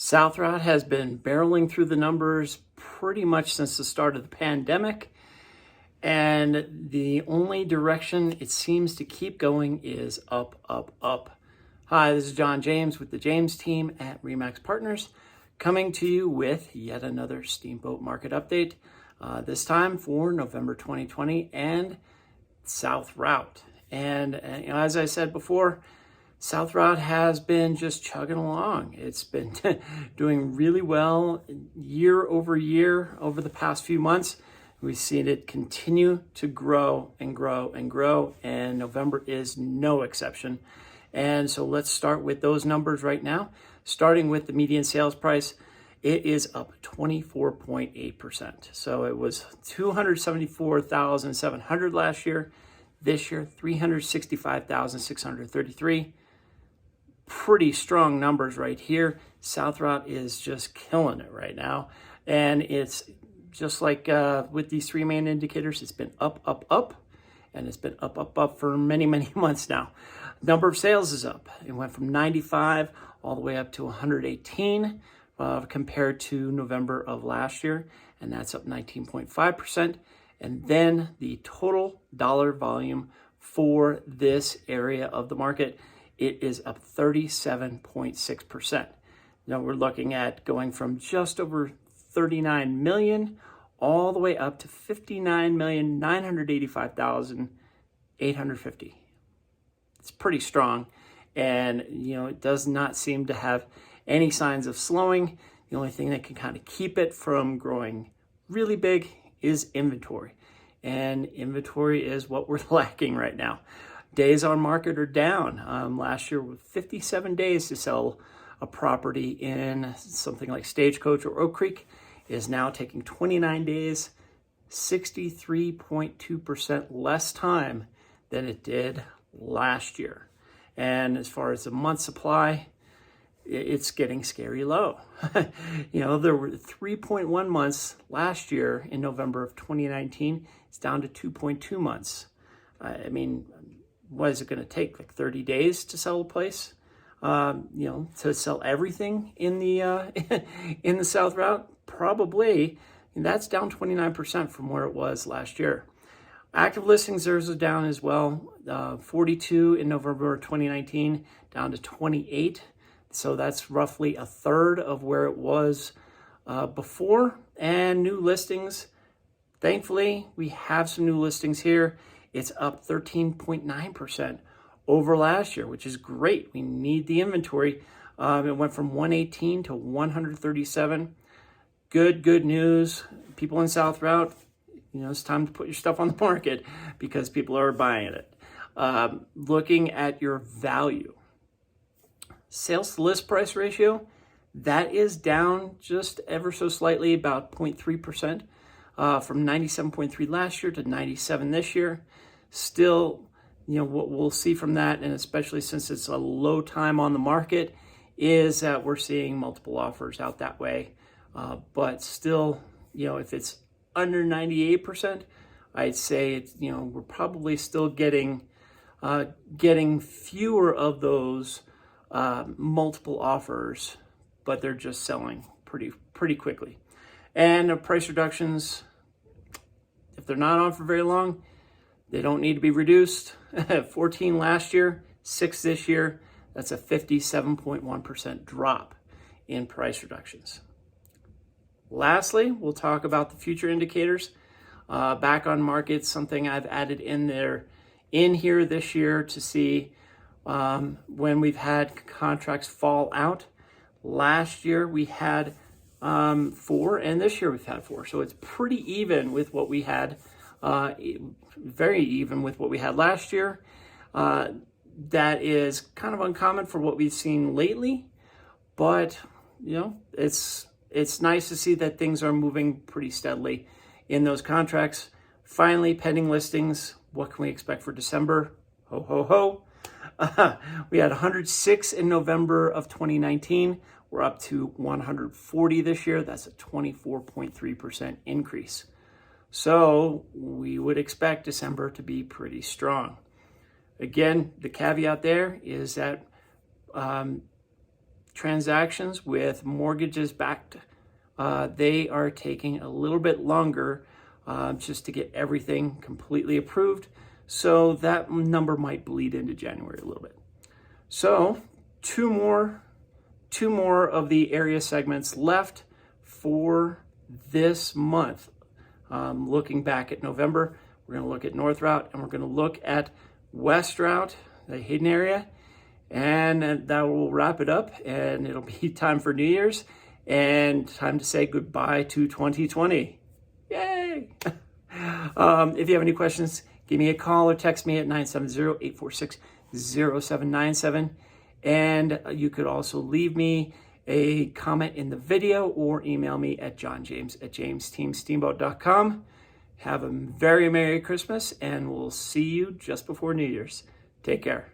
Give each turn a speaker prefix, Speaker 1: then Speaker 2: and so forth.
Speaker 1: South Routt has been barreling through the numbers pretty much since the start of the pandemic. And the only direction it seems to keep going is up, up, up. Hi, this is John James with the James team at REMAX Partners, coming to you with yet another Steamboat market update, this time for November 2020 and South Routt. And as I said before, South Routt has been just chugging along. It's been doing really well year over year over the past few months. We've seen it continue to grow and grow and grow, and November is no exception. And so let's start with those numbers right now. Starting with the median sales price, it is up 24.8%. So it was $274,700 last year. This year, $365,633. Pretty strong numbers right here. South Routt is just killing it right now. And it's just like with these three main indicators, it's been up, up, up. And it's been up, up, up for many, many months now. Number of sales is up. It went from 95 all the way up to 118 compared to November of last year. And that's up 19.5%. And then the total dollar volume for this area of the market, it is up 37.6%. Now we're looking at going from just over 39 million all the way up to 59,985,850. It's pretty strong, and it does not seem to have any signs of slowing. The only thing that can kind of keep it from growing really big is inventory, and inventory is what we're lacking right now. Days on market are down. Last year, with 57 days to sell a property in something like Stagecoach or Oak Creek, is now taking 29 days, 63.2% less time than it did last year. And as far as the month supply, it's getting scary low. There were 3.1 months last year in November of 2019. It's down to 2.2 months. I mean, what is it going to take? Like 30 days to sell a place? To sell everything in the in the South Routt? Probably. And that's down 29% from where it was last year. Active listings, theirs are down as well. 42 in November 2019, down to 28. So that's roughly a third of where it was before. And new listings, thankfully, we have some new listings here. It's up 13.9% over last year, which is great. We need the inventory. It went from 118 to 137. Good news. People in South Routt, it's time to put your stuff on the market because people are buying it. Looking at your value. Sales to list price ratio, that is down just ever so slightly, about 0.3%, from 97.3 last year to 97 this year. Still, what we'll see from that, and especially since it's a low time on the market, is that we're seeing multiple offers out that way. But still, if it's under 98%, I'd say it's, we're probably still getting fewer of those multiple offers, but they're just selling pretty quickly. And price reductions, if they're not on for very long, they don't need to be reduced. 14 last year, 6 this year. That's a 57.1% drop in price reductions. Lastly, we'll talk about the future indicators. Back on market, something I've added in here this year to see when we've had contracts fall out. Last year we had 4, and this year we've had 4. So it's pretty even with what we had, very even with what we had last year. That is kind of uncommon for what we've seen lately, but it's nice to see that things are moving pretty steadily in those contracts. Finally, pending listings. What can we expect for December? Ho, ho, ho. We had 106 in November of 2019. We're up to 140 this year. That's a 24.3% increase. So we would expect December to be pretty strong. Again, the caveat there is that transactions with mortgages backed, they are taking a little bit longer just to get everything completely approved. So that number might bleed into January a little bit. So two more of the area segments left for this month. Looking back at November, we're going to look at North Routt and we're going to look at West Routt, the Hayden area, and that will wrap it up, and it'll be time for New Year's and time to say goodbye to 2020. Yay! If you have any questions, give me a call or text me at 970-846-0797. And you could also leave me a comment in the video or email me at johnjames@jamesteamsteamboat.com. Have a very Merry Christmas, and we'll see you just before New Year's. Take care.